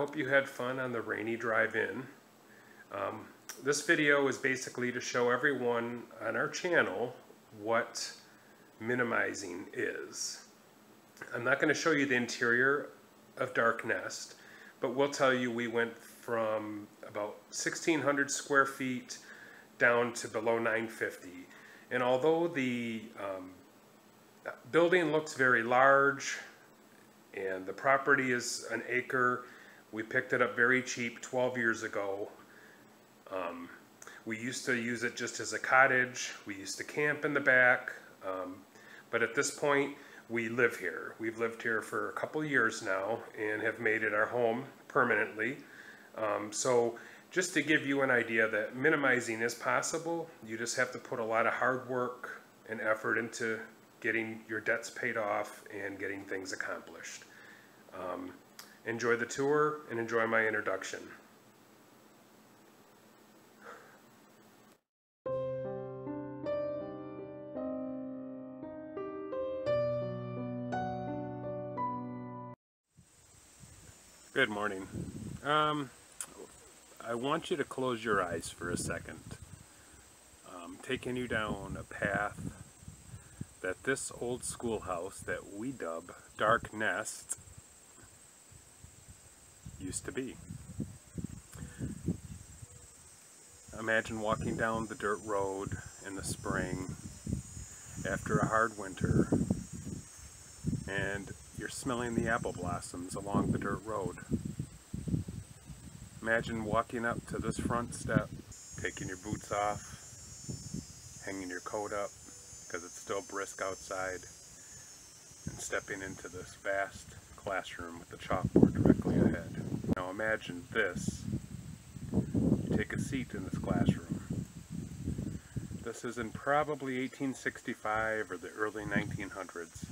hope you had fun on the rainy drive-in. This video is basically to show everyone on our channel what minimizing is. I'm not going to show you the interior of Dark Nest, but we'll tell you we went from about 1,600 square feet down to below 950. And although the building looks very large and the property is an acre, we picked it up very cheap 12 years ago. We used to use it just as a cottage. We used to camp in the back, but at this point we live here. We've lived here for a couple years now and have made it our home permanently. So just to give you an idea that minimizing is possible, you just have to put a lot of hard work and effort into getting your debts paid off and getting things accomplished. Enjoy the tour and enjoy my introduction. Good morning. I want you to close your eyes for a second. Taking you down a path that this old schoolhouse that we dub Dark Nest used to be. Imagine walking down the dirt road in the spring after a hard winter and you're smelling the apple blossoms along the dirt road. Imagine walking up to this front step, taking your boots off, hanging your coat up because it's still brisk outside, and stepping into this vast classroom with the chalkboard directly ahead. Now imagine this. You take a seat in this classroom. This is in probably 1865 or the early 1900s.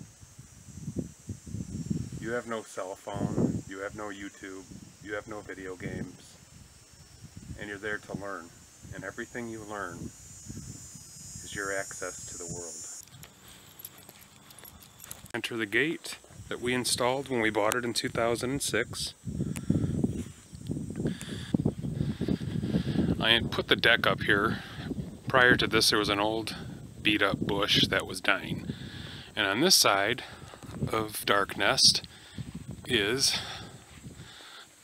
You have no cell phone, you have no YouTube, you have no video games, and you're there to learn. And everything you learn is your access to the world. Enter the gate that we installed when we bought it in 2006. I put the deck up here. Prior to this there was an old beat up bush that was dying. And on this side of Dark Nest is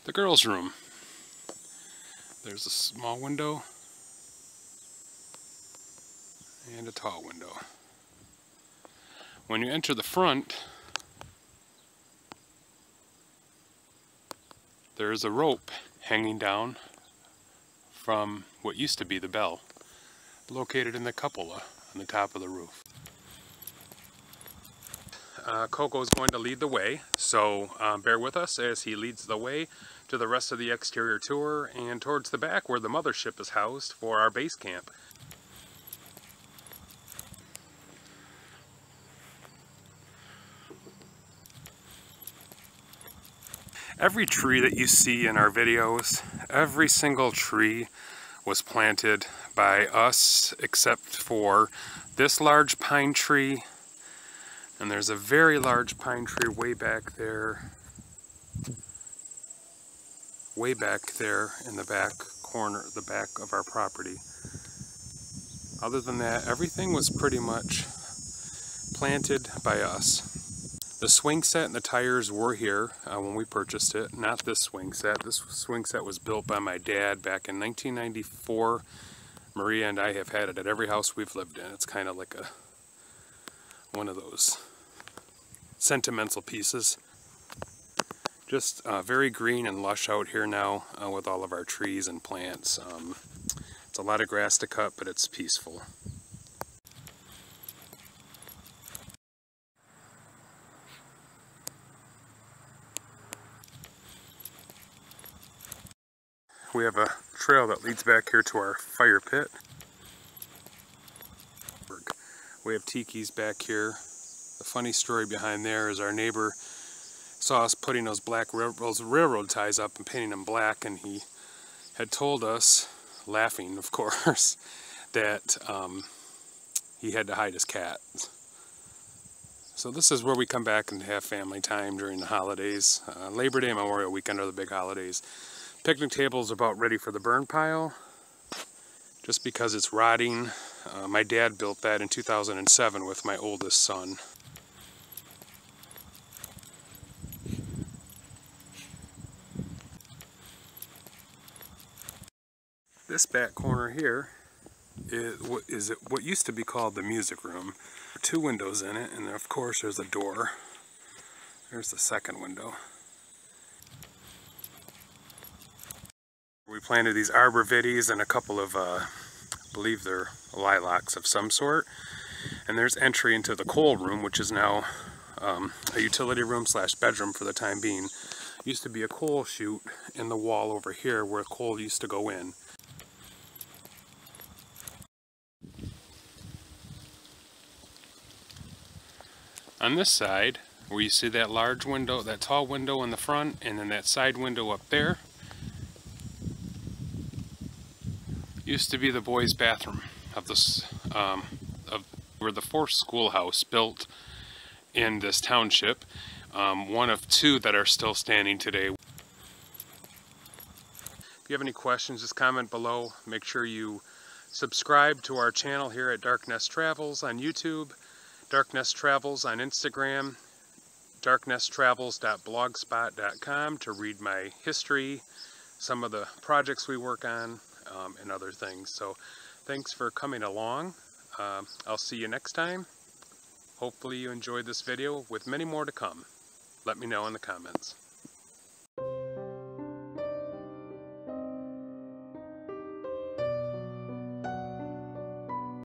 the girls' room. There's a small window and a tall window. When you enter the front, there is a rope hanging down from what used to be the bell, located in the cupola on the top of the roof. Coco is going to lead the way, so bear with us as he leads the way to the rest of the exterior tour and towards the back where the mothership is housed for our base camp. Every tree that you see in our videos, every single tree was planted by us except for this large pine tree. And there's a very large pine tree way back there in the back corner, the back of our property. Other than that, everything was pretty much planted by us. The swing set and the tires were here when we purchased it, not this swing set. This swing set was built by my dad back in 1994. Maria and I have had it at every house we've lived in. It's kind of like one of those sentimental pieces. Just very green and lush out here now with all of our trees and plants. It's a lot of grass to cut, but it's peaceful. We have a trail that leads back here to our fire pit. We have tikis back here. The funny story behind there is our neighbor saw us putting those railroad ties up and painting them black, and he had told us, laughing of course, that he had to hide his cat. So this is where we come back and have family time during the holidays. Labor Day, Memorial Weekend are the big holidays. Picnic table's about ready for the burn pile, just because it's rotting. My dad built that in 2007 with my oldest son. This back corner here is what used to be called the music room. 2 windows in it, and of course there's a door. There's the second window. We planted these arborvitaes and a couple of, I believe they're lilacs of some sort. And there's entry into the coal room, which is now a utility room / bedroom for the time being. Used to be a coal chute in the wall over here where coal used to go in. On this side, where you see that large window, that tall window in the front, and then that side window up there, used to be the boys' bathroom of this, where the 4th schoolhouse built in this township. One of 2 that are still standing today. If you have any questions, just comment below. Make sure you subscribe to our channel here at Dark Nest Travels on YouTube, Dark Nest Travels on Instagram, darknesttravels.blogspot.com to read my history, some of the projects we work on, and other things. So thanks for coming along. I'll see you next time. Hopefully you enjoyed this video with many more to come. Let me know in the comments.